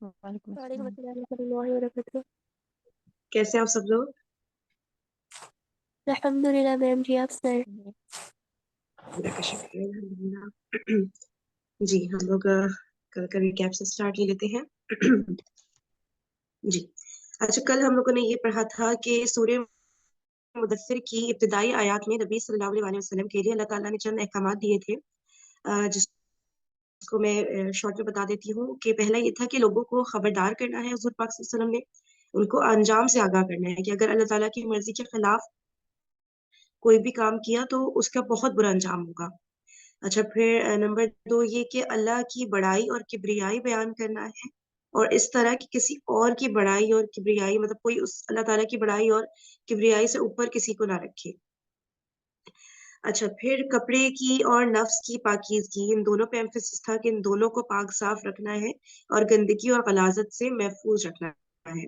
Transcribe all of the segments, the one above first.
وعلیکم وعلیکم السلام۔ السلام ورحمۃ اللہ وبرکاتہ۔ کیسے آپ سب لوگ؟ الحمد للہ میم جی، آپ سر؟ اللہ کا شکر ہے، الحمدللہ۔ جی ہم لوگ کل کا ریکیپ سے اسٹارٹ لے لیتے ہیں۔ جی اچھا، کل ہم لوگوں نے یہ پڑھا تھا کہ سورہ مدثر کی ابتدائی آیات میں نبی صلی اللہ علیہ وسلم کے لیے اللہ تعالیٰ نے چند احکامات دیے تھے، جس کو میں شارٹ میں بتا دیتی ہوں کہ پہلا یہ تھا کہ لوگوں کو خبردار کرنا ہے، حضور پاک صلی اللہ علیہ وسلم نے ان کو انجام سے آگاہ کرنا ہے کہ اگر اللہ تعالیٰ کی مرضی کے خلاف کوئی بھی کام کیا تو اس کا بہت برا انجام ہوگا۔ اچھا، پھر نمبر 2 یہ کہ اللہ کی بڑائی اور کبریائی بیان کرنا ہے، اور اس طرح کہ کسی اور کی بڑائی اور کبریائی، مطلب کوئی اس اللہ تعالیٰ کی بڑائی اور کبریائی سے اوپر کسی کو نہ رکھے۔ اچھا، پھر کپڑے کی اور نفس کی پاکیزگی، ان دونوں پہ ایمفیسس تھا کہ ان دونوں کو پاک صاف رکھنا ہے اور گندگی اور غلاظت سے محفوظ رکھنا ہے۔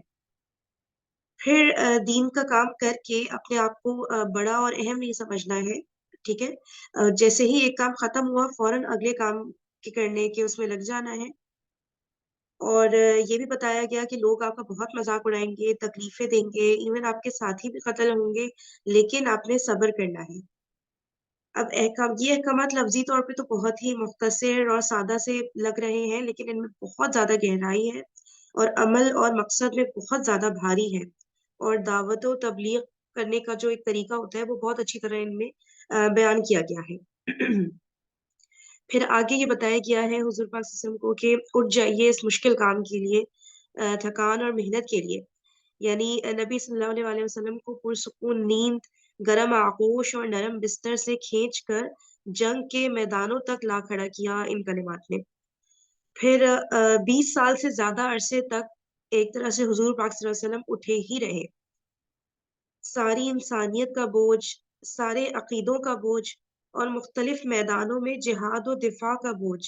پھر دین کا کام کر کے اپنے آپ کو بڑا اور اہم نہیں سمجھنا ہے، ٹھیک ہے؟ جیسے ہی ایک کام ختم ہوا فوراً اگلے کام کے کرنے کے اس میں لگ جانا ہے۔ اور یہ بھی بتایا گیا کہ لوگ آپ کا بہت مذاق اڑائیں گے، تکلیفیں دیں گے، ایون آپ کے ساتھی بھی قتل ہوں گے، لیکن آپ نے صبر کرنا ہے۔ اب یہ احکامات لفظی طور پہ تو بہت ہی مختصر اور سادہ سے لگ رہے ہیں، لیکن ان میں بہت زیادہ گہرائی ہے اور عمل اور مقصد میں بہت زیادہ بھاری ہے، اور دعوت و تبلیغ کرنے کا جو ایک طریقہ ہوتا ہے وہ بہت اچھی طرح ان میں بیان کیا گیا ہے۔ پھر آگے یہ بتایا گیا ہے حضور پاک صلی اللہ علیہ وسلم کو کہ اٹھ جائیے اس مشکل کام کے لیے، تھکان اور محنت کے لیے، یعنی نبی صلی اللہ علیہ وسلم کو پرسکون نیند، گرم آغوش اور نرم بستر سے کھینچ کر جنگ کے میدانوں تک لا کھڑا کیا ان کلمات نے۔ پھر 20 سال سے زیادہ عرصے تک ایک طرح سے حضور پاک صلی اللہ علیہ وسلم اٹھے ہی رہے۔ ساری انسانیت کا بوجھ، سارے عقیدوں کا بوجھ اور مختلف میدانوں میں جہاد و دفاع کا بوجھ،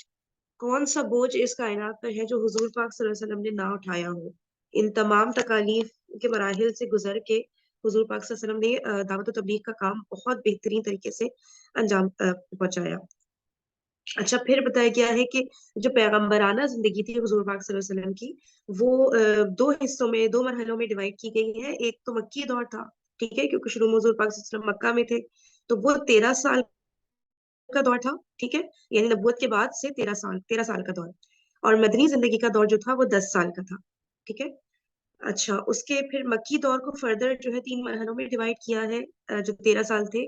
کون سا بوجھ اس کائنات پر ہے جو حضور پاک صلی اللہ علیہ وسلم نے نہ اٹھایا ہو؟ ان تمام تکالیف کے مراحل سے گزر کے حضور پاک صلی اللہ علیہ وسلم نے دعوت و تبلیغ کا کام بہت بہترین طریقے سے انجام پہنچایا۔ اچھا، پھر بتایا گیا ہے کہ جو پیغمبرانہ زندگی تھی حضور پاک صلی اللہ علیہ وسلم کی، وہ دو حصوں میں، دو مرحلوں میں ڈیوائڈ کی گئی ہے۔ ایک تو مکی دور تھا، ٹھیک ہے، کیونکہ شروع میں حضور پاک صلی اللہ علیہ وسلم مکہ میں تھے، تو وہ 13 سال کا دور تھا، ٹھیک ہے، یعنی نبوت کے بعد سے 13 سال کا دور۔ اور مدنی زندگی کا دور جو تھا وہ 10 سال کا تھا، ٹھیک ہے۔ اچھا، اس کے پھر مکی دور کو فردر جو ہے 3 مرحلوں میں ڈیوائڈ کیا ہے، جو 13 سال تھے،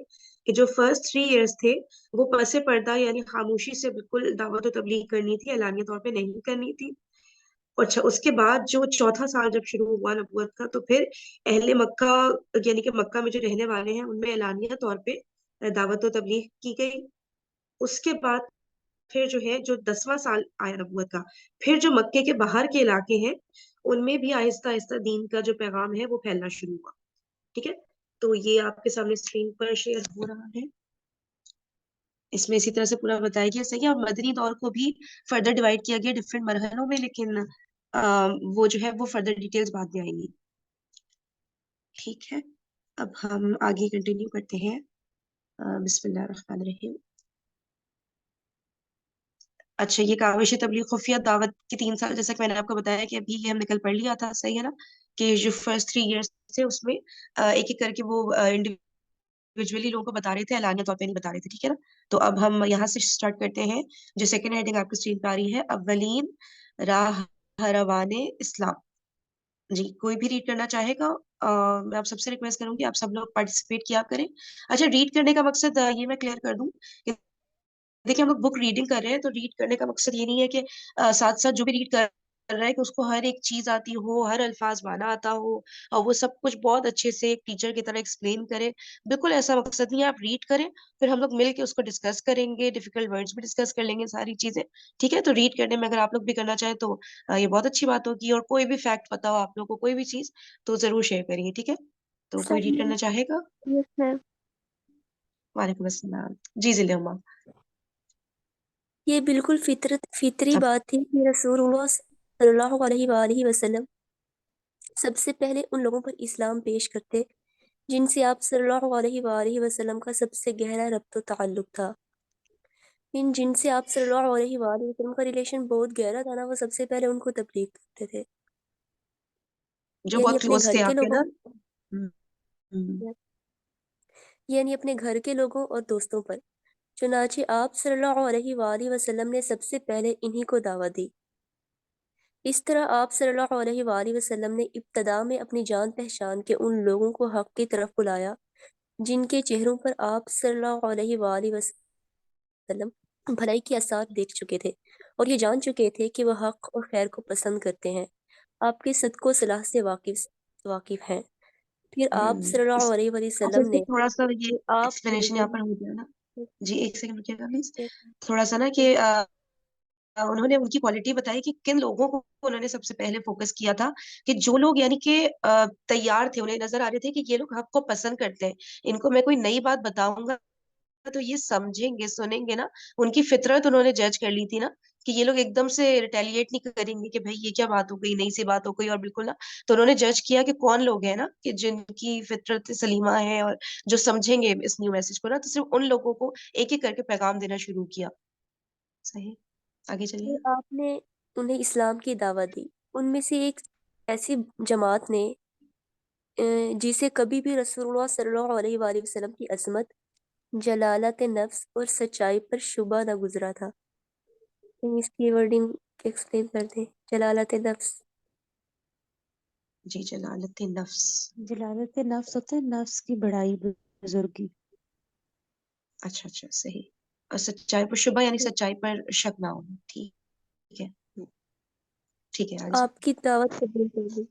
کہ جو فرسٹ 3 ایئرس تھے وہ پس پردہ یعنی خاموشی سے بالکل دعوت و تبلیغ کرنی تھی، اعلانیہ طور پہ نہیں کرنی تھی۔ اچھا، اس کے بعد جو چوتھا سال جب شروع ہوا نبوت کا، تو پھر اہل مکہ یعنی کہ مکہ میں جو رہنے والے ہیں ان میں اعلانیہ طور پہ دعوت و تبلیغ کی گئی۔ اس کے بعد پھر جو ہے جو 10واں سال آیا نبوت کا، پھر جو مکے کے باہر کے علاقے ہیں ان میں بھی آہستہ آہستہ دین کا جو پیغام ہے وہ پھیلنا شروع ہوا، ٹھیک ہے۔ تو یہ آپ کے سامنے اسکرین پر شیئر ہو رہا ہے، اس میں اسی طرح سے پورا بتایا گیا، صحیح ہے۔ اور مدنی دور کو بھی فردر ڈیوائڈ کیا گیا ڈفرینٹ مرحلوں میں، لیکن وہ جو ہے وہ فردر ڈیٹیلز بعد میں آئیں گی، ٹھیک ہے۔ اب ہم آگے کنٹینیو کرتے ہیں۔ بسم اللہ الرحمن الرحیم۔ اچھا، یہ کاوش تبلیغ خفیہ دعوت کے 3 سال، جیسا کہ میں نے آپ کو بتایا کہ ابھی یہ ہم نے کل پڑھ لیا تھا، صحیح ہے نا، کہ جو فرسٹ 3 ایئرس تھے اس میں ایک ایک کر کے وہ انڈیویجولی لوگوں کو بتا رہے تھے، اعلانیہ طور پہ نہیں بتا رہے تھے، ٹھیک ہے نا۔ تو اب ہم یہاں سے اسٹارٹ کرتے ہیں۔ جو سیکنڈ ہیڈنگ آپ کی اسکرین پہ آ رہی ہے، اولین راہ ہروان اسلام۔ جی، کوئی بھی ریڈ کرنا چاہے گا؟ میں آپ سب سے ریکویسٹ کروں گی آپ سب لوگ پارٹیسپیٹ کیا کریں۔ اچھا، ریڈ کرنے کا مقصد یہ میں کلیئر کر دوں کہ دیکھیں ہم لوگ بک ریڈنگ کر رہے ہیں، تو ریڈ کرنے کا مقصد یہ نہیں ہے کہ ساتھ ساتھ جو بھی ریڈ کر رہا ہے کہ اس کو ہر ایک چیز آتی ہو، ہر الفاظ مانا آتا ہو، اور وہ سب کچھ بہت اچھے سے ایک ٹیچر کی طرح ایکسپلین کرے۔ بالکل ایسا مقصد نہیں ہے، آپ ریڈ کریں، پھر ہم لوگ مل کے اس کو ڈسکس کریں گے، ڈیفیکلٹ ورڈز بھی ڈسکس کر لیں گے، ساری چیزیں، ٹھیک ہے۔ تو ریڈ کرنے میں اگر آپ لوگ بھی کرنا چاہیں تو یہ بہت اچھی بات ہوگی، اور کوئی بھی فیکٹ پتا ہو آپ لوگوں کو، کوئی بھی چیز، تو ضرور شیئر کریے، ٹھیک ہے۔ تو کوئی ریڈ کرنا چاہے گا؟ یس میم۔ وعلیکم السلام، جی ضلع عمہ۔ یہ بالکل فطری بات تھی کہ رسول اللہ صلی اللہ علیہ وآلہ وسلم سب سے پہلے ان لوگوں پر اسلام پیش کرتے جن سے آپ صلی اللہ علیہ وآلہ وسلم کا سب سے گہرا ربط و تعلق تھا۔ جن سے آپ صلی اللہ علیہ وآلہ وسلم کا ریلیشن بہت گہرا تھا نا، وہ سب سے پہلے ان کو تبلیغ کرتے تھے، جو یعنی بہت اپنے کلوز گھر تھے کے آپ کے لوگوں نا؟ ہوں، ہوں، یعنی اپنے گھر کے لوگوں اور دوستوں پر۔ چنانچہ آپ صلی اللہ علیہ وآلہ وسلم نے سب سے پہلے انہی کو دعوت دی۔ اس طرح آپ صلی اللہ علیہ وآلہ وسلم نے ابتدا میں اپنی جان پہچان کے ان لوگوں کو حق کی طرف بلایا جن کے چہروں پر آپ صلی اللہ علیہ وآلہ وسلم بھلائی کے آثار دیکھ چکے تھے، اور یہ جان چکے تھے کہ وہ حق اور خیر کو پسند کرتے ہیں، آپ کے صدق و صلاح سے واقف ہیں۔ پھر آپ ہوں۔ صلی اللہ علیہ وآلہ اچھا، وسلم اس نے میں تھوڑا سا یہ آپ ایکسپلینیشن یہاں پر ہو گیا نا؟ جی، ایک سیکنڈ رکیے گا پلیز، تھوڑا سا نا کہ انہوں نے ان کی کوالٹی بتائی کہ کن لوگوں کو انہوں نے سب سے پہلے فوکس کیا تھا، کہ جو لوگ یعنی کہ تیار تھے، انہیں نظر آ رہے تھے کہ یہ لوگ حق کو پسند کرتے ہیں، ان کو میں کوئی نئی بات بتاؤں گا تو یہ سمجھیں گے، سنیں گے نا۔ ان کی فطرت انہوں نے جج کر لی تھی نا، کہ یہ لوگ ایک دم سے ریٹیلیٹ نہیں کریں گے کہ بھائی یہ کیا بات ہو گئی، نئی سی بات ہو گئی، اور بالکل نا۔ تو انہوں نے جج کیا کہ کون لوگ ہیں نا کہ جن کی فطرت سلیمہ ہے اور جو سمجھیں گے اس نیو میسج کو نا، تو صرف ان لوگوں کو ایک ایک کر کے پیغام دینا شروع کیا۔ صحیح، آگے چلیے۔ پھر آپ نے انہیں اسلام کی دعوت دی۔ ان میں سے ایک ایسی جماعت نے جسے کبھی بھی رسول اللہ صلی اللہ علیہ وآلہ وسلم کی عظمت، جلالت نفس اور سچائی پر شبہ نہ گزرا تھا۔ اس کی ورڈنگ ایکسپلین کر دیں۔ جلالت نفس، جی، جلالت نفس۔ جلالت نفس ہوتا ہے نفس کی بڑائی، بزرگی۔ اچھا اچھا، صحیح۔ اور سچائی پر شبہ یعنی سچائی پر شک نہ ہو، ٹھیک ہے۔ ٹھیک ہے، آگے آپ کی دعوت قبول کر لی،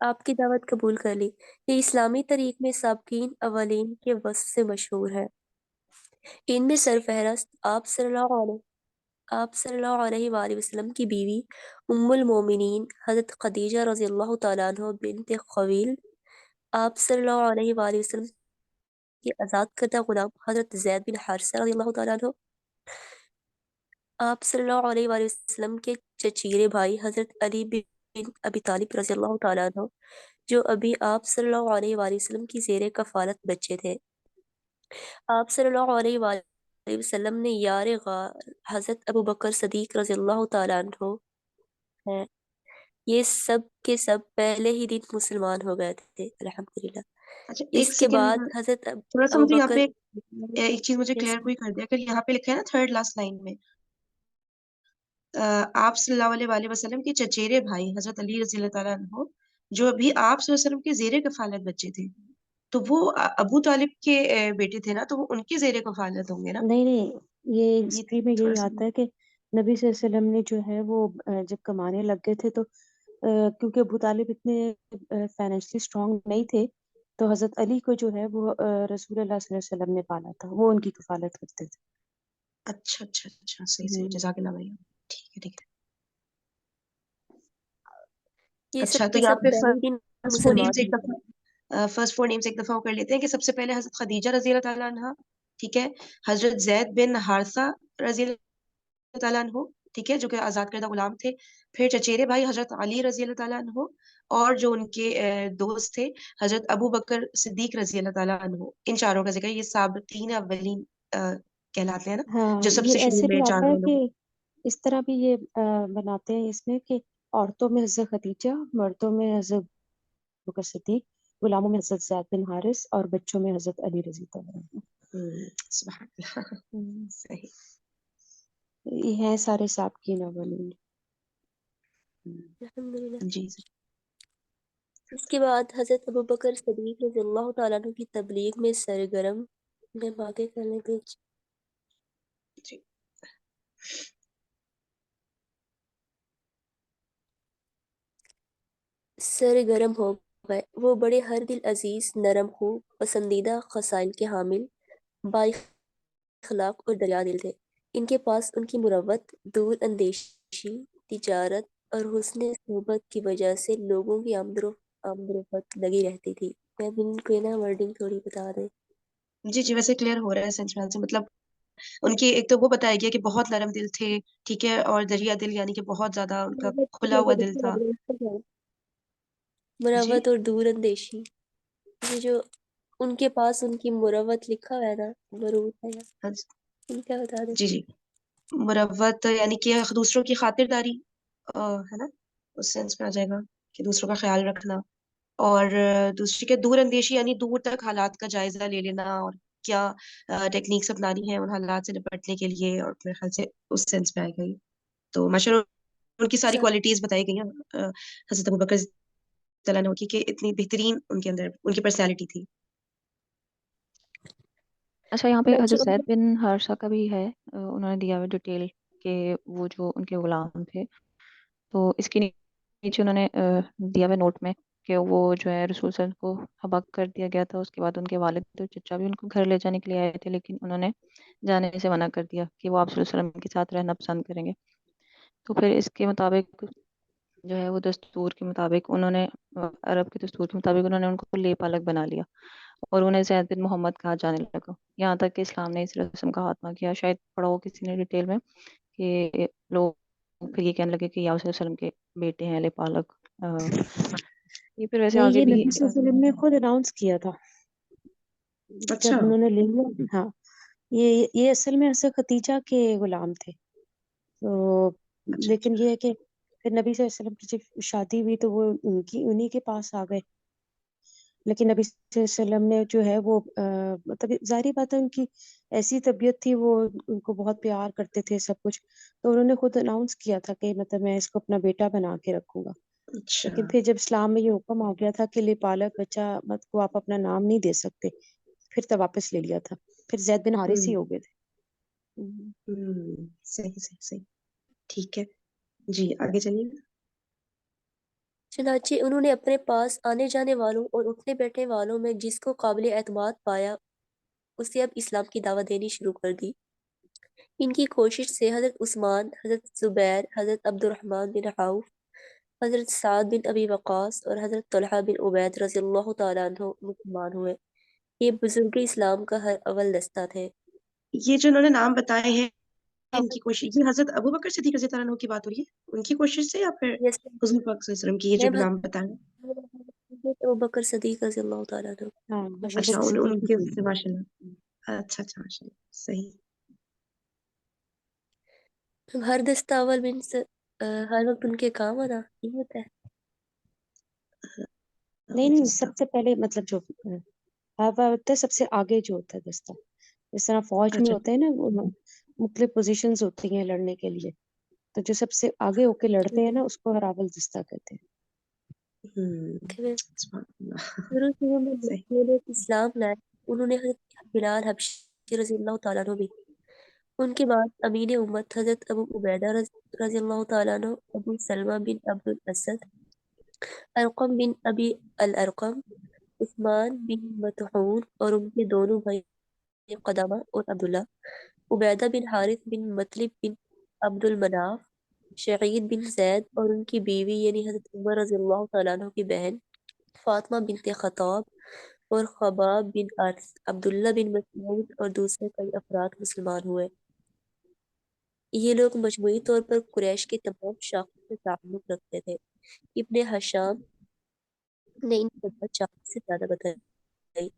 آپ کی دعوت قبول کر لی۔ یہ اسلامی تاریخ میں سابقین اولین کے وصف سے مشہور ہے۔ ان میں صحیح۔ سرفہرست آپ صلی اللہ علیہ وآلہ وسلم کی بیوی ام المومنین حضرت خدیجہ رضی اللہ تعالیٰ عنہ بنت خویلد، آپ صلی اللہ علیہ وآلہ وسلم کے آزاد کردہ غلام حضرت زید بن حارثہ رضی اللہ تعالیٰ عنہ، آپ صلی اللہ علیہ وآلہ وسلم کے چچیرے بھائی حضرت علی بن ابی طالب رضی اللہ تعالیٰ عنہ، جو ابھی آپ صلی اللہ علیہ وآلہ وسلم کی زیر کفالت بچے تھے، آپ صلی اللہ علیہ وآلہ وسلم نے یار غار حضرت ابو بکر صدیق رضی اللہ تعالیٰ عنہ ہیں۔ یہ سب کے سب پہلے ہی دن مسلمان ہو گئے تھے، الحمدللہ۔ اچھا، اس ایک کے سیکنڈ، بعد حضرت تھوڑا سا ابو مجھے یہاں بکر، پہ ایک چیز مجھے یس، کلیئر کوئی کر دیا، اگر یہاں پہ لکھا ہے نا تھرڈ لاسٹ لائن میں آپ صلی اللہ علیہ وآلہ وسلم کے چچیرے بھائی حضرت علی رضی اللہ تعالیٰ عنہ، جو ابھی آپ صلی اللہ علیہ وسلم کے زیر کفالت بچے تھے، تو وہ ابو طالب کے بیٹے تھے نا، تو وہ ان کے زیر کفالت ہوں گے نا؟ نہیں نہیں، یہ یہ ہسٹری میں تھوڑا یہی سا آتا ہے کہ نبی صلی اللہ علیہ وسلم نے جو ہے وہ جب کمانے لگ گئے تھے تو کیونکہ ابو طالب اتنے فائنینشلی اسٹرانگ نہیں تھے، تو حضرت علی کو جو ہے وہ رسول اللہ صلی اللہ علیہ وسلم نے پالا تھا، وہ ان کی کفالت کرتے تھے۔ اچھا اچھا اچھا، صحیح صحیح، ہوں۔ جزاک اللہ بھائی، ٹھیک ہے ٹھیک ہے۔ یہ اچھا، سب تو کے یہاں سب پہ پہلے دن فرسٹ فور مسلمان نیمز ایک ہوئے۔ دفعہ، فرسٹ فور نیمز ایک دفعہ وہ کر لیتے ہیں کہ سب سے پہلے حضرت خدیجہ رضی اللہ تعالیٰ عنہ، ٹھیک ہے، حضرت زید بن حارثہ رضی اللہ تعالیٰ عنہ، ٹھیک ہے، جو کہ آزاد کردہ غلام تھے، پھر چچیرے بھائی حضرت علی رضی اللہ تعالیٰ عنہ، اور جو ان کے دوست تھے حضرت ابو بکر صدیق رضی اللہ تعالیٰ عنہ، ان چاروں کا ذکر، یہ سابقین اولین کہلاتے ہیں نا، ہاں، جو سب سے یہ شروع ایسے میں بھی آتا ہے چار کہ لوگ۔ اس طرح بھی یہ بناتے ہیں اس میں کہ عورتوں میں حضرت خدیجہ، مردوں میں حضرت بکر صدیق، غلاموں میں حضرت زید بن حارث، اور بچوں میں حضرت علی رضی اللہ عنہ۔ سبحان اللہ، ہوں، صحیح۔ یہ ہیں سارے سابقین اولین۔ الحمدللہ۔ جی اس کے بعد حضرت ابو بکر صدیق رضی اللہ تعالیٰ عنہ کی تبلیغ میں سرگرم، میں آگے کرنے پیج جی سرگرم ہو گئے۔ وہ بڑے ہر دل عزیز، نرم خو، پسندیدہ خصائل کے حامل، بااخلاق اور دریا دل تھے۔ ان کے پاس ان کی مروت، دور اندیشی، تجارت اور حسن صحبت کی وجہ سے لوگوں کی آمد و رفت لگی رہتی تھی۔ میں اب ان کو نا ورڈنگ تھوڑی بتا دیں۔ جی جی، ویسے کلیئر ہو رہا ہے سینس سے، مطلب ان کی ایک تو وہ بتایا گیا کہ بہت نرم دل تھے، ٹھیک ہے، اور دریا دل یعنی کہ بہت زیادہ ان کا مروت کی کھلا ہوا وجہ دل سے تھا۔ جی مروت اور دور اندیشی، یہ جو ان کے پاس ان کی مروت لکھا ہوا ہے نا، مروت ہے نا، ہاں جی ان کا بتا دیں۔ جی جی، مروت یعنی کہ دوسروں کی خاطرداری ہے نا، اس سینس میں آ جائے گا کہ دوسروں کا خیال رکھنا. اور دوسری کے دور اندیشی یعنی دور تک حالات کا جائزہ لے لینا اور کیا ٹیکنیکس اپنانی ہے ان حالات سے نپٹنے کے لیے، اور میرے خیال سے اس سینس میں آئے گا یہ. تو ماشاء اللہ ان کی ساری کوالٹیز بتائی گئی ہیں حضرت ابوبکر رضی اللہ عنہ کی، کہ اتنی بہترین ان کے اندر ان کی پرسنالٹی تھی. اچھا یہاں پہ چنانچہ حضرت زید بن حارثہ کا بھی ہے، انہوں نے دیا ہوا ڈیٹیل کہ وہ جو ان کے غلام تھے، تو اس کے نیچے انہوں نے دیا ہوا نوٹ میں کہ وہ جو ہے رسول صلی اللہ علیہ وسلم کو حبا کر دیا گیا تھا. اس کے بعد ان کے والد تو چچا بھی ان کو گھر لے جانے کے لیے آئے تھے، لیکن انہوں نے جانے سے منع کر دیا کہ وہ آپ صلی اللہ علیہ وسلم کے ساتھ رہنا پسند کریں گے. تو پھر اس کے مطابق جو ہے وہ دستور کے مطابق انہوں نے عرب کے دستور کے مطابق انہوں نے ان کو لے پالک بنا لیا اور انہیں زید بن محمد کہا جانے لگا، یہاں تک کہ اسلام نے اس رسم کا خاتمہ کیا. شاید پڑھا ہو کسی نے ڈیٹیل میں کہ لوگ پھر یہ کہنے لگے کہ یا صلی اللہ علیہ وسلم کے بیٹے ہیں لے پالک. یہ پھر ویسے نہیں، آگے یہ بھی نبی صلی اللہ علیہ وسلم نے خود اناؤنس کیا تھا اچھا. جب انہوں نے لے لیا. ہاں، یہ اصل میں حضرت ختیجہ کے غلام تھے. تو اچھا. لیکن یہ ہے کہ پھر نبی صلی اللہ علیہ وسلم کی جب شادی ہوئی تو وہ انہی کے پاس آ گئے. لیکن نبی صلی اللہ علیہ وسلم نے جو ہے وہ مطلب ظاہری بات ہے ان کی ایسی طبیعت تھی، وہ ان کو بہت پیار کرتے تھے سب کچھ، تو انہوں نے خود اناؤنس کیا تھا کہ مطلب میں اس کو اپنا بیٹا بنا کے رکھوں گا. اچھا. لیکن پھر جب اسلام میں یہ حکم آ گیا تھا کہ لے پالک بچہ مت کو آپ اپنا نام نہیں دے سکتے، پھر تو واپس لے لیا تھا. پھر زید بن حارث ہی ہو گئے تھے. صحیح صحیح صحیح. ٹھیک ہے جی، آگے چلیے. چنانچہ انہوں نے اپنے پاس آنے جانے والوں اور اٹھنے بیٹھنے والوں میں جس کو قابل اعتماد پایا اسے اب اسلام کی دعوت دینی شروع کر دی. ان کی کوشش سے حضرت عثمان، حضرت زبیر، حضرت عبد الرحمن بن عوف، حضرت سعد بن ابی وقاص اور حضرت طلحہ بن عبید رضی اللہ تعالیٰ عنہ مسلمان ہوئے. یہ بزرگ اسلام کا ہر اول دستہ تھے. یہ جو انہوں نے نام بتائے ہیں ان کی کوشش، یہ حضرت ابوبکر صدیق رضی اللہ عنہ کی بات ہو رہی ہے ان کی کوشش سے، یا پھر یس حضور پاک صلی اللہ علیہ وسلم کی یہ جو میم، نام بتائے؟ حضرت ابوبکر صدیق رضی اللہ تعالیٰ عنہ. ہاں، حضرت اچھا، بکر ان صدیق کے کی اس سے ماشاء اللہ. اچھا اچھا، ماشاء اللہ. صحیح. ہر دستہ اول مینس ہر وقت ان کے کام آنا یہ ہوتا ہے. نہیں، سب سے پہلے مطلب جو ہوتا ہے سب سے آگے جو ہوتا ہے دستہ، جس طرح فوج میں اچھا. ہوتے ہیں نا وہ مختلف پوزیشنز ہوتی ہیں لڑنے کے لیے، تو جو سب سے آگے ہو کے لڑتے ہیں نا اس کو ہراول دستہ کہتے ہیں. سبحان اللہ. شروع میں صحیح. جو لوگ اسلام لائے انہوں نے حضرت بلال حبشی رضی اللہ تعالیٰ عنہ بھی، ان کے بعد امین امت حضرت ابو عبیدہ رضی اللہ تعالیٰ عنہ، ابو سلمہ بن عبد الاسد، ارقم بن ابی الارقم، عثمان بن مطعون اور ان کے دونوں بھائی قدامہ اور عبداللہ، عبیدہ بن حارث بن مطلب بن عبد المناف، شعید بن زید اور ان کی بیوی یعنی حضرت عمر رضی اللہ تعالیٰ عنہ کی بہن فاطمہ بنت خطاب اور خباب بن عرس، عبداللہ بن مسعود اور دوسرے کئی افراد مسلمان ہوئے. یہ لوگ مجموعی طور پر قریش کے تمام شاخوں سے تعلق رکھتے تھے. ابن حشام نے ان کی تعداد 40 سے زیادہ بتائی،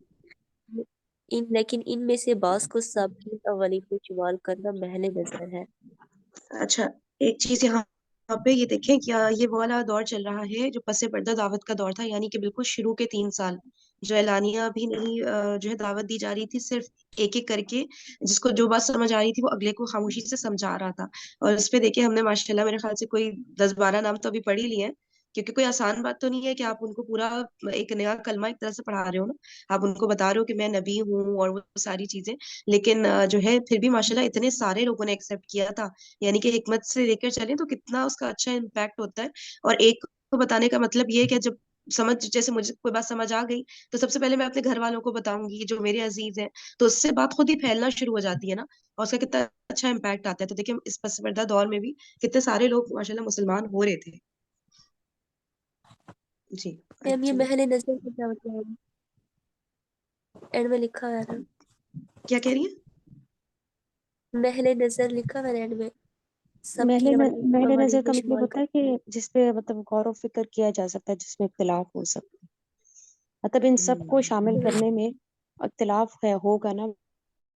لیکن ان میں سے بعض کو سابقین اولین میں شمار کرنا محل نظر ہے. اچھا، ایک چیز یہاں پہ یہ دیکھیں، کیا یہ وہ والا دور چل رہا ہے جو پس پردہ دعوت کا دور تھا، یعنی کہ بالکل شروع کے 3 سال جو اعلانیہ بھی نہیں جو ہے دعوت دی جا رہی تھی، صرف ایک ایک کر کے جس کو جو بات سمجھ آ رہی تھی وہ اگلے کو خاموشی سے سمجھا رہا تھا. اور اس پہ دیکھیں ہم نے ماشاء اللہ میرے خیال سے کوئی 10-12 نام تو ابھی پڑھ ہی لیے ہیں، کیونکہ کوئی آسان بات تو نہیں ہے کہ آپ ان کو پورا ایک نیا کلمہ ایک طرح سے پڑھا رہے ہو نا، آپ ان کو بتا رہے ہو کہ میں نبی ہوں اور وہ ساری چیزیں. لیکن جو ہے پھر بھی ماشاء اللہ اتنے سارے لوگوں نے ایکسیپٹ کیا تھا، یعنی کہ حکمت سے لے کر چلیں تو کتنا اس کا اچھا امپیکٹ ہوتا ہے. اور ایک کو بتانے کا مطلب یہ ہے کہ جب جیسے مجھے کوئی بات سمجھ آ گئی تو سب سے پہلے میں اپنے گھر والوں کو بتاؤں گی جو میرے عزیز ہیں، تو اس سے بات خود ہی پھیلنا شروع ہو جاتی ہے نا، اور اس کا کتنا اچھا امپیکٹ آتا ہے. تو دیکھیں اس پس پردہ دور میں بھی کتنے سارے لوگ ماشاءاللہ مسلمان ہو رہے تھے. جی میم یہ چلیے. محل نظر کا کیا مطلب ہے؟ اینڈ میں لکھا ہے نا کیا کہہ رہی ہیں؟ محل نظر لکھا ہے اینڈ میں سب کی محل اولین نظر میں کا مطلب شمار ہوتا ہے کہ جس پہ مطلب غور و فکر کیا جا سکتا ہے، جس میں اختلاف ہو سکتا ہے. مطلب ان سب کو شامل کر. کرنے میں اختلاف ہوگا نا،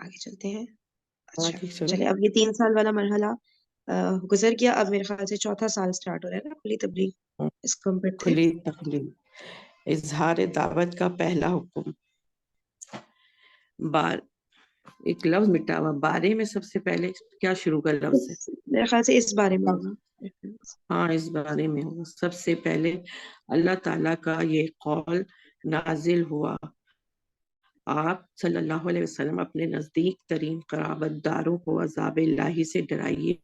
آگے چلتے ہیں. اچھا آگے چلو. چلے، اب یہ 3 سال والا مرحلہ گزر گیا. اب میرے خیال سے چوتھا سال سٹارٹ ہو رہا ہے نا کھلی تبلیغ. اس کو ہم پڑھتے ہیں. کھلی تقلید، اظہار دعوت کا پہلا حکم. ایک لفظ مٹا ہوا، بارے میں سب سے پہلے کیا شروع کا لفظ ہے؟ میرے خیال سے اس بارے میں ہوگا. ہاں اس بارے میں ہوگا. سب سے پہلے اللہ تعالیٰ کا یہ قول نازل ہوا، آپ صلی اللہ علیہ وسلم اپنے نزدیک ترین قرابت داروں کو عذاب الہی سے ڈرائیے.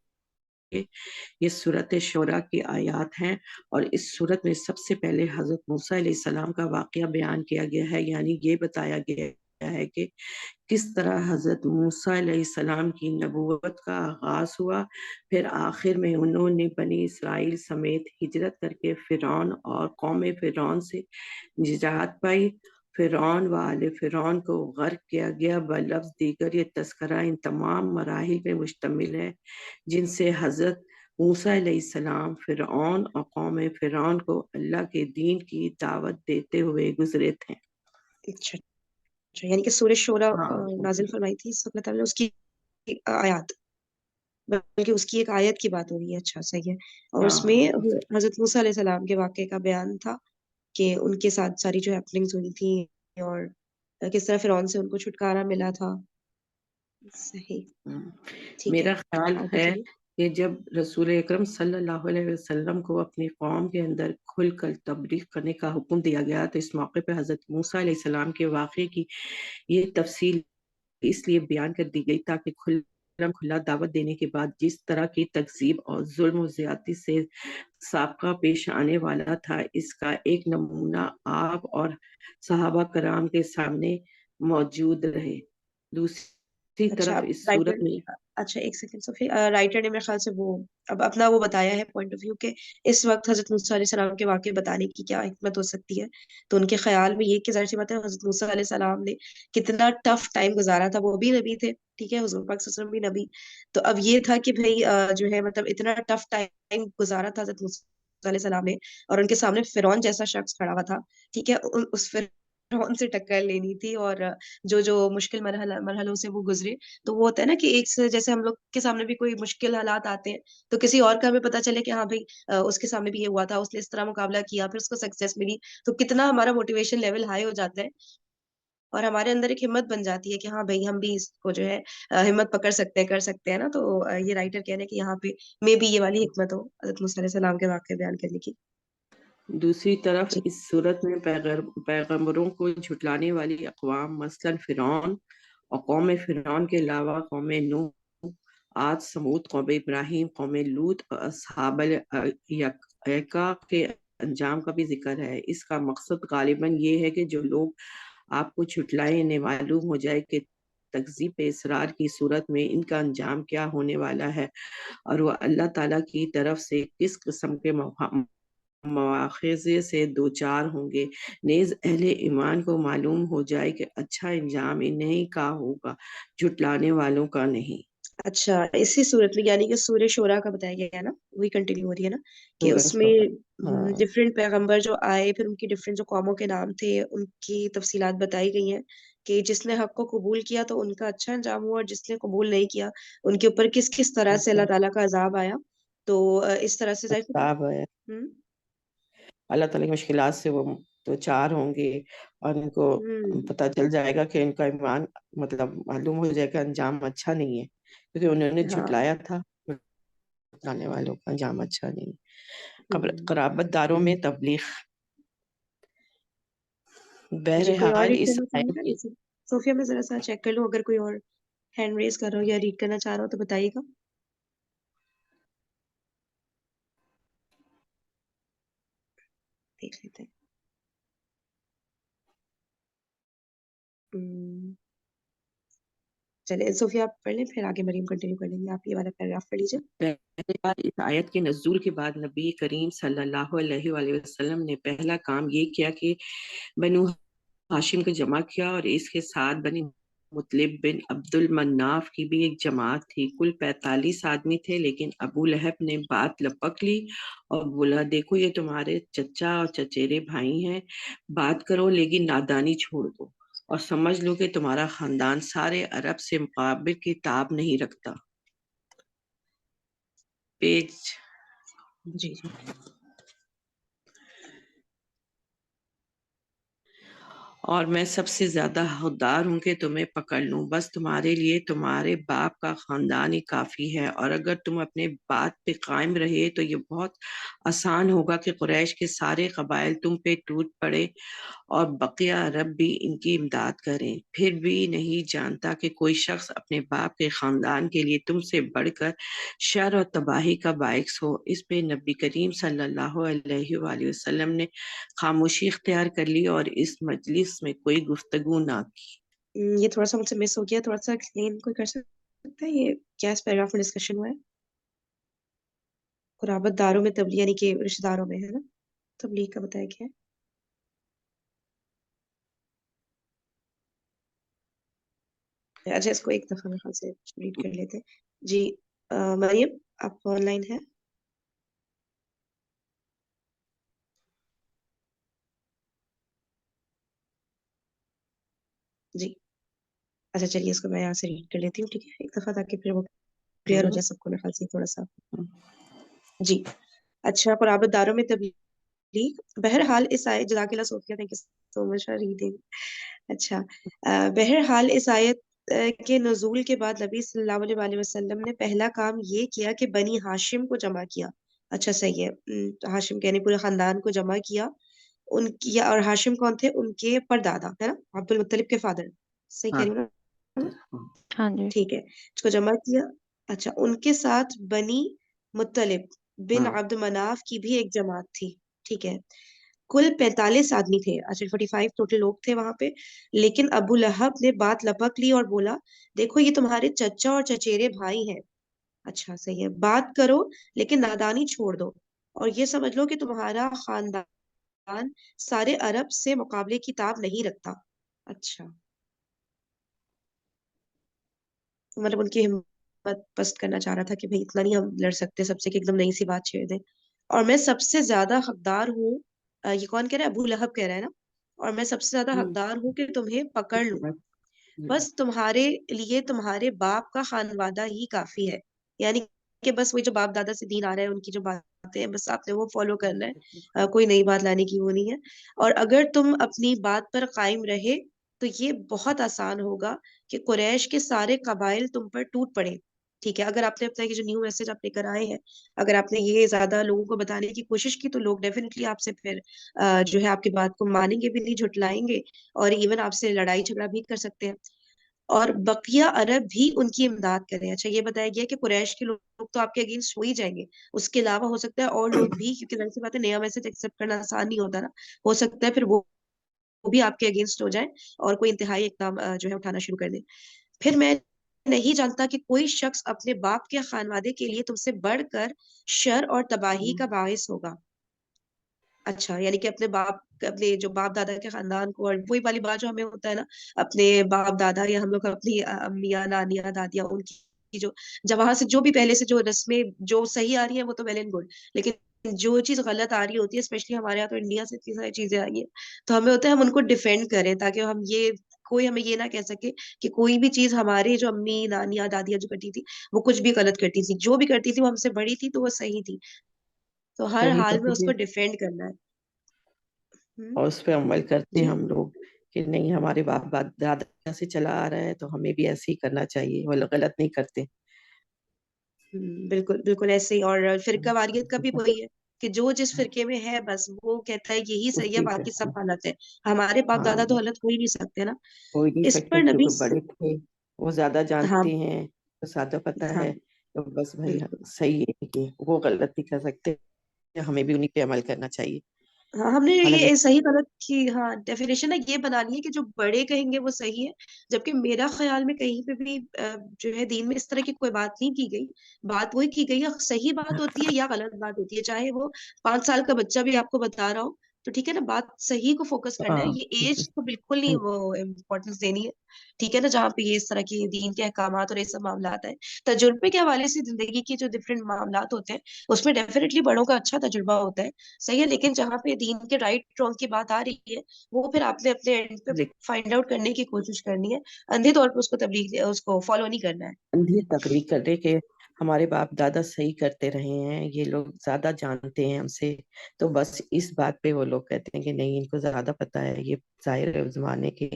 یہ سورت شورا کی آیات ہیں، اور اس سورت میں سب سے پہلے حضرت موسیٰ علیہ السلام کا واقعہ بیان کیا گیا ہے. یعنی یہ بتایا گیا ہے کہ کس طرح حضرت موسیٰ علیہ السلام کی نبوت کا آغاز ہوا، پھر آخر میں انہوں نے بنی اسرائیل سمیت ہجرت کر کے فرعون اور قوم فرعون سے نجات پائی. فرعون و آل فرعون کو غرق کیا گیا. بلفظ دیگر یہ تذکرہ ان تمام مراحل پہ مشتمل ہے جن سے حضرت موسیٰ علیہ السلام فرعون اور قوم فرعون کو اللہ کے دین کی دعوت دیتے ہوئے گزرے تھے. اچھا یعنی کہ سورہ شورا ہاں نازل فرمائی تھی اس وقت اللہ تعالیٰ نے اس کی آیات، بلکہ اس کی ایک آیت کی بات ہو رہی ہے. اچھا صحیح ہے. اور اس میں حضرت موسیٰ علیہ السلام کے واقعے کا بیان تھا کہ ان کے ساتھ ساری جو ہیپننگز ہوئی تھی اور کس طرح فرعون سے ان کو چھٹکارا ملا تھا. صحیح ٹھیک ہے. میرا خیال آگے ہے چلیے. کہ جب رسول اکرم صلی اللہ علیہ وسلم کو اپنی قوم کے اندر کھل کر تبلیغ کرنے کا حکم دیا گیا تو اس موقع پہ حضرت موسیٰ علیہ السلام کے واقعے کی یہ تفصیل اس لیے بیان کر دی گئی تاکہ کھلا دعوت دینے کے بعد جس طرح کی تکذیب اور ظلم و زیادتی سے سابقہ پیش آنے والا تھا، اس کا ایک نمونہ آپ اور صحابہ کرام کے سامنے موجود رہے. دوسری اچھا طرف اس رائٹر، صورت میں اچھا ایک سیکنڈ صوفی، رائٹر نے میرے خیال سے وہ اب اپنا وہ بتایا ہے پوائنٹ آف ویو کہ اس وقت حضرت موسیٰ علیہ السلام کے واقعے بتانے کی کیا حکمت ہو سکتی ہے. تو ان کے خیال میں یہ کہ ظاہر سی بات ہے حضرت موسیٰ علیہ السلام نے کتنا ٹف ٹائم گزارا تھا. وہ بھی نبی تھے، ٹھیک ہے، حضور پاک صلی اللہ علیہ وسلم بھی نبی. تو اب یہ تھا کہ بھائی جو ہے مطلب اتنا ٹف ٹائم گزارا تھا حضرت موسیٰ علیہ السلام نے، اور ان کے سامنے فرعون جیسا شخص کھڑا ہوا تھا، ٹھیک ہے. اس فرعون سے ٹکر لینی تھی اور جو مشکل مرحلوں سے وہ گزرے. تو وہ ہوتا ہے نا کہ ایک سے جیسے ہم لوگ کے سامنے بھی کوئی مشکل حالات آتے ہیں تو کسی اور کا ہمیں پتہ چلے کہ ہاں بھائی اس کے سامنے بھی یہ ہوا تھا، اس نے اس طرح مقابلہ کیا، پھر اس کو سکسیس ملی، تو کتنا ہمارا موٹیویشن لیول ہائی ہو جاتا ہے اور ہمارے اندر ایک ہمت بن جاتی ہے کہ ہاں بھائی ہم بھی اس کو جو ہے ہمت پکڑ سکتے ہیں، کر سکتے ہیں نا. تو یہ رائٹر کہہ رہے ہیں کہ یہاں پہ میں بھی یہ والی حکمت ہو حضرت موسیٰ علیہ السلام کے واقعے بیان کرنے کی. دوسری طرف جی اس صورت میں پیغمبروں کو جھٹلانے والی اقوام مثلا فرعون اور قوم فرعون کے علاوہ قوم نوح، عاد، سمود، قوم ابراہیم، قوم لوط اور اصحاب الایکا کے انجام کا بھی ذکر ہے. اس کا مقصد غالباً یہ ہے کہ جو لوگ آپ کو جھٹلائیں انہیں معلوم ہو جائے کہ تکذیب پہ اصرار کی صورت میں ان کا انجام کیا ہونے والا ہے اور وہ اللہ تعالیٰ کی طرف سے کس قسم کے مواخذے سے دوچار ہوں گے. نیز اہل ایمان کو معلوم ہو جائے کہ اچھا انجام انہیں کا ہوگا، جھٹلانے والوں کا نہیں. اچھا اسی صورت میں یعنی کہ سورہ شورا کا بتایا گیا ہے نا، وہی کنٹینیو ہو رہی ہے نا کہ سورہ اس میں شورى. ہاں ڈفرینٹ پیغمبر جو آئے، پھر ان کی ڈفرینٹ جو قوموں کے نام تھے ان کی تفصیلات بتائی گئی ہیں کہ جس نے حق کو قبول کیا تو ان کا اچھا انجام ہوا، اور جس نے قبول نہیں کیا ان کے اوپر کس کس طرح سے اللہ تعالیٰ کا عذاب آیا. تو اس طرح سے ظاہر عذاب ہے، اللہ تعالیٰ کی مشکلات سے وہ دوچار ہوں گے اور ان کو پتہ چل جائے گا کہ ان کا ایمان مطلب معلوم ہو جائے گا انجام اچھا نہیں ہے کیونکہ انہوں نے ہاں جھٹلایا تھا. جھٹلانے والوں کا انجام اچھا نہیں. قرابت داروں میں تبلیغ. جی کوئی اور بہرحال ریڈ اس کرنا چاہے آیت گا؟ کی صوفیہ میں ذرا سا چیک کر لوں اگر کوئی اور ہینڈ ریز کر رہا ہو یا ریڈ کرنا چاہ رہا ہو تو بتائیے گا. دیکھ لیتے ہیں. چلے صوفیہ آپ پڑھ لیں پھر آگے مریم کنٹینیو کر لیں گے. آپ یہ والا پیراگراف پڑھ لیجیے. اس آیت کے نزول کے بعد نبی کریم صلی اللہ علیہ وآلہ وسلم نے پہلا کام یہ کیا کہ بنو ہاشم کو جمع کیا اور اس کے ساتھ بنی مطلب بن عبد المناف کی بھی ایک جماعت تھی. کل 45 آدمی تھے، لیکن ابو لہب نے بات لپک لی اور بولا دیکھو یہ تمہارے چچا اور چچیرے بھائی ہیں، بات کرو لیکن نادانی چھوڑ دو. اور سمجھ لو کہ تمہارا خاندان سارے عرب سے مقابل کتاب نہیں رکھتا. پیج جی جی اور میں سب سے زیادہ حقدار ہوں کہ تمہیں پکڑ لوں. بس تمہارے لیے تمہارے باپ کا خاندان ہی کافی ہے، اور اگر تم اپنے بات پہ قائم رہے تو یہ بہت آسان ہوگا کہ قریش کے سارے قبائل تم پہ ٹوٹ پڑے اور بقیہ عرب بھی ان کی امداد کریں. پھر بھی نہیں جانتا کہ کوئی شخص اپنے باپ کے خاندان کے لیے تم سے بڑھ کر شر اور تباہی کا باعث ہو. اس پہ نبی کریم صلی اللہ علیہ وآلہ وسلم نے خاموشی اختیار کر لی اور اس مجلس میں کوئی گفتگو نہ کی. یہ تھوڑا سا مجھ سے مس ہو گیا، تھوڑا سا ایکسپلین کوئی کر سکتا ہے یہ کیا اس پیراگراف میں ڈسکشن ہوا ہے؟ قرابت داروں میں تبلیغ یعنی کہ رشتہ داروں میں ہے نا، تبلیغ کا بتایا گیا ہے. اچھا اس کو ایک دفعہ میرے خیال سے ریڈ کر لیتے ہیں. جی مریم آپ آن لائن ہے؟ جی اچھا چلیے اس کو میں یہاں سے ریڈ کر لیتی ہوں، ٹھیک ہے ایک دفعہ، تاکہ پھر وہ کلیئر ہو جائے سب کو. میرے خیال سے تھوڑا سا جی اچھا. قرابت داروں میں تبلیغ. بہرحال اس آیت، جزاک اللہ Sofia, thank you so much for reading. اچھا بہرحال اس آیت کے نزول کے بعد نبی صلی اللہ علیہ وآلہ وسلم نے پہلا کام یہ کیا کہ بنی ہاشم کو جمع کیا. اچھا صحیح ہے، ہاشم یعنی پورے خاندان کو جمع کیا. ان کی، اور ہاشم کون تھے؟ ان کے پردادا ہے نا، عبد المطلب کے فادر. صحیح کہہ ہاں رہی ہوں نا؟ ہاں جی. ٹھیک ہے، اس کو جمع کیا. اچھا ان کے ساتھ بنی مطلب بن ہاں عبد مناف کی بھی ایک جماعت تھی. ٹھیک ہے، کل 45 آدمی تھے. اچھا 45 ٹوٹل لوگ تھے وہاں پہ. لیکن ابو لہب نے بات لپک لی اور بولا دیکھو یہ تمہارے چچا اور چچیرے بھائی ہیں. اچھا صحیح ہے، بات کرو لیکن نادانی چھوڑ دو، اور یہ سمجھ لو کہ تمہارا خاندان سارے عرب سے مقابلے کی تاب نہیں رکھتا. اچھا مطلب ان کی ہمت پست کرنا چاہ رہا تھا کہ بھئی اتنا نہیں ہم لڑ سکتے سب سے کہ ایک دم نئی سی بات چھیڑ دیں. اور میں سب سے زیادہ حقدار ہوں، یہ کون کہہ رہا ہے؟ ابو لہب کہہ رہا ہے نا. اور میں سب سے زیادہ حقدار ہوں کہ تمہیں پکڑ لوں. بس تمہارے لیے تمہارے باپ کا خانوادہ ہی کافی ہے. یعنی کہ بس وہی جو باپ دادا سے دین آ رہا ہے ان کی جو باتیں ہیں بس آپ نے وہ فالو کرنا ہے، کوئی نئی بات لانے کی وہ نہیں ہے. اور اگر تم اپنی بات پر قائم رہے تو یہ بہت آسان ہوگا کہ قریش کے سارے قبائل تم پر ٹوٹ پڑے. ٹھیک ہے، اگر آپ نے اپنا یہ جو نیو میسج آپ لے کر آئے ہیں، اگر آپ نے یہ زیادہ لوگوں کو بتانے کی کوشش کی تو لوگ ڈیفینیٹلی آپ سے پھر جو ہے آپ کی بات کو مانیں گے بھی نہیں، جھٹلائیں گے، اور ایون آپ سے لڑائی جھگڑا بھی کر سکتے ہیں. اور بقیہ عرب بھی ان کی امداد کریں. اچھا یہ بتایا گیا کہ قریش کے لوگ تو آپ کے اگینسٹ ہو ہی جائیں گے، اس کے علاوہ ہو سکتا ہے اور لوگ بھی، کیونکہ ظاہر سی بات ہے نیا میسج ایکسپٹ کرنا آسان نہیں ہوتا نا، ہو سکتا ہے پھر وہ بھی آپ کے اگینسٹ ہو جائیں اور کوئی انتہائی اقدام جو ہے اٹھانا شروع کر دیں. پھر میں نہیں جانتا کہ کوئی شخص اپنے باپ کے خانوادے کے لیے تم سے بڑھ کر شر اور تباہی کا باعث ہوگا. اچھا یعنی کہ اپنے باپ، اپنے جو باپ دادا کے خاندان کو، اور وہی والی بات جو ہمیں ہوتا ہے نا اپنے باپ دادا یا ہم لوگ اپنی امیاں نانیاں دادیاں، ان کی جو جب وہاں سے جو بھی پہلے سے جو رسمیں جو صحیح آ رہی ہیں وہ تو ویل اینڈ گڈ، لیکن جو چیز غلط آ رہی ہوتی ہے اسپیشلی ہمارے یہاں تو انڈیا سے اتنی ساری چیزیں آئی ہیں تو ہمیں ہوتا ہے ہم ان کو ڈیفینڈ کریں تاکہ ہم یہ کوئی ہمیں یہ نہ کہہ سکے کہ کوئی بھی چیز ہمارے جو امی نانیاں دادیاں جو کرتی تھی وہ کچھ بھی غلط کرتی تھی، جو بھی کرتی تھی وہ ہم سے بڑی تھی تو وہ صحیح تھی، تو ہر صحیح حال میں کرتی اس تھی کو ڈیفینڈ کرنا ہے. اور اس پہ عمل کرتے ہیں جی ہم لوگ کہ نہیں ہمارے باپ دادا سے چلا آ رہا ہے تو ہمیں بھی ایسے ہی کرنا چاہیے، وہ غلط نہیں کرتے. بالکل بالکل ایسے ہی. اور فرقہ واریت کا بھی وہی ہے کہ جو جس فرقے میں ہے بس وہ کہتا ہے یہی صحیح ہے، اسی پہ باقی سب غلط ہے. ہمارے باپ ہاں دادا تو غلط ہو ہی نہیں سکتے نا. کوئی نہیں اس سکتے پر نبی کیونکہ بڑے تھے، وہ زیادہ ہاں جانتے ہیں، تو زیادہ پتا ہاں ہے، تو بس بھائی بالکل. صحیح ہے کہ وہ غلط نہیں کر سکتے، ہمیں بھی انہیں پہ عمل کرنا چاہیے. ہاں ہم نے حالانکہ یہ صحیح غلط کی ہاں ڈیفینیشن ہے یہ بنانی ہے کہ جو بڑے کہیں گے وہ صحیح ہے، جبکہ میرا خیال میں کہیں پہ بھی جو ہے دین میں اس طرح کی کوئی بات نہیں کی گئی. بات وہی کی گئی ہے، صحیح بات ہوتی ہے یا غلط بات ہوتی ہے، چاہے وہ 5 سال کا بچہ بھی آپ کو بتا رہا ہو تو ٹھیک ہے نا، بات صحیح کو فوکس کرنا ہے، ہاں یہ ایج کو بالکل نہیں وہ امپورٹینس دینی ہے، ٹھیک ہے نا، جہاں پہ یہ اس طرح کی دین کے احکامات اور یہ سب معاملات ہیں. تجربے کے حوالے سے زندگی کے جو ڈفرینٹ معاملات ہوتے ہیں اس میں ڈیفینیٹلی بڑوں کا اچھا تجربہ ہوتا ہے، صحیح ہے، لیکن جہاں پہ دین کے رائٹ رانگ کی بات آ رہی ہے وہ پھر آپ نے اپنے اینڈ پہ فائنڈ آؤٹ کرنے کی کوشش کرنی ہے، اندھے طور پہ اس کو تبلیغ اس کو فالو نہیں کرنا ہے. اندھی تقلید کر رہے کہ ہمارے باپ دادا صحیح کرتے رہے ہیں، یہ لوگ زیادہ جانتے ہیں ہم سے، تو بس اس بات پہ وہ لوگ کہتے ہیں کہ نہیں ان کو زیادہ پتا ہے، یہ ظاہر ہے زمانے کے،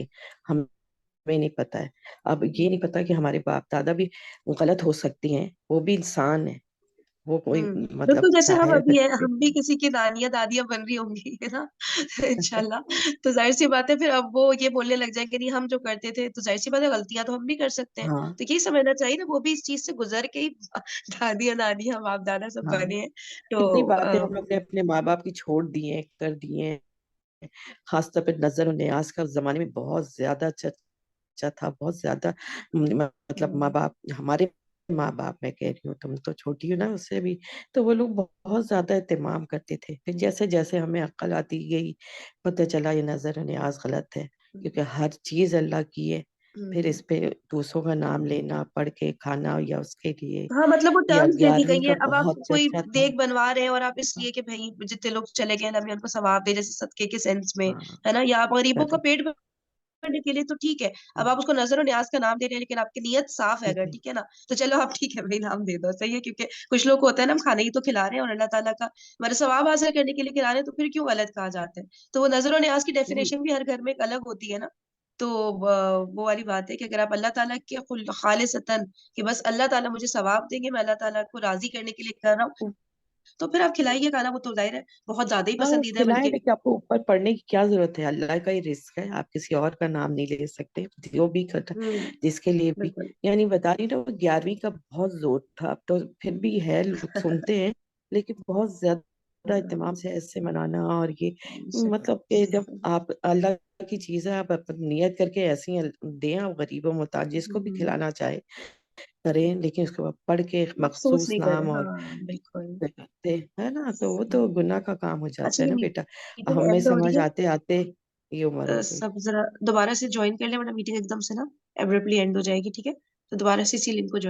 ہمیں نہیں پتا ہے. اب یہ نہیں پتا کہ ہمارے باپ دادا بھی غلط ہو سکتی ہیں، وہ بھی انسان ہے، وہ کوئی مطلب بالکل جیسے ہم ظاہر ابھی ہیں، ہے. ہم بھی کسی کی نانیاں دادیاں بن رہی ہوں گی، ہے نا، انشاءاللہ. تو ظاہر سی بات ہے پھر اب وہ یہ بولنے لگ جائیں کہ نہیں ہم جو کرتے تھے، تو ظاہر سی بات ہے غلطیاں تو ہم بھی کر سکتے ہیں. ہاں تو یہی سمجھنا چاہیے نا، وہ بھی اس چیز سے گزر کے ہی دادیاں نانیاں باپ دادا سب ہاں بنے ہیں. تو کتنی باتیں ہم لوگ نے اپنے ماں باپ کی چھوڑ دی ہیں، کر دی ہیں. خاص طور پہ نظر و نیاز کا زمانے میں بہت زیادہ چرچا تھا، بہت زیادہ مطلب ماں باپ، ہمارے ماں باپ میں کہہ رہی ہوں، تم تو چھوٹی ہو نا اس سے بھی، تو وہ لوگ بہت زیادہ اہتمام کرتے تھے. پھر جیسے جیسے ہمیں عقل آتی گئی پتہ چلا یہ نظر و نیاز غلط ہے، کیونکہ ہر چیز اللہ کی ہے. پھر اس پہ دوسروں کا نام لینا، پڑھ کے کھانا یا اس کے لیے، ہاں مطلب وہ یا ٹرمز دے دی 11ویں گئی کا ہیں. اب آپ بہت کوئی چرچا تھا. دیگ بنوا رہے ہیں اور آپ اس لیے کہ بھائی جتنے لوگ چلے گئے اللہ میاں ان کو ثواب دے، جیسے صدقے کے سینس میں، ہاں ہے نا، یا آپ غریبوں کا چلو پیٹ بھرنے کے لیے تو ٹھیک ہے. اب آپ اس کو نظر و نیاز کا نام دے رہے ہیں لیکن آپ کی نیت صاف ہے ٹھیک اگر، ہے. ٹھیک ہے نا، تو چلو آپ ٹھیک ہے بھائی نام دے دو، صحیح ہے. کیونکہ کچھ لوگ کو ہوتا ہے نا ہم کھانے ہی تو کھلا رہے ہیں اور اللہ تعالیٰ کا ہمارے ثواب حاصل کرنے کے لیے کھلا رہے ہیں، تو پھر کیوں غلط کہا جاتا ہے. تو وہ نظر و نیاز کی ڈیفینیشن بھی ہر گھر میں ایک الگ ہوتی ہے نا. تو وہ والی بات ہے کہ اگر آپ اللہ تعالیٰ کے خالصتاً کہ بس اللہ تعالیٰ مجھے ثواب دیں گے، میں اللہ تعالیٰ کو راضی کرنے کے لیے کر رہا ہوں، تو پھر آپ کھلائیے کھانا. وہ تو ظاہر ہے بہت زیادہ ہی ہاں پسندیدہ ہے کھلائیں، بلکہ. لیکن آپ کو اوپر پڑھنے کی کیا ضرورت ہے؟ اللہ کا ہی رزق ہے، آپ کسی اور کا نام نہیں لے سکتے. جو بھی کرتا جس کے لیے بھی، بالکل. یعنی بتا رہی نا، 11ویں کا بہت زور تھا. اب تو پھر بھی ہے، لوگ سنتے ہیں، لیکن بہت زیادہ اہتمام سے ایسے منانا. اور یہ مطلب کہ جب آپ اللہ کی چیز ہے، آپ اپنی نیت کر کے ایسی دیں، آپ غریبوں محتاج جس کو بھی کھلانا چاہے کریں، لیکن اس کے بعد پڑھ کے مخصوص مخصوص نہیں کرے. نام اور ہاں بالکل. ہے نا، تو وہ تو گناہ کا کام ہو اچھا جاتا ہے یہ نا بیٹا. میٹنگ ہمیں اینڈ ہو سمجھ رہی ہے، آتے آتے یہ عمر ہو گئی. سب ذرا دوبارہ سے جوائن کر لیں ورنہ میٹنگ ایک دم سے نا ایبرپٹلی اینڈ ہو جائے گی، ٹھیک ہے. تو دوبارہ سے اسی لنک کو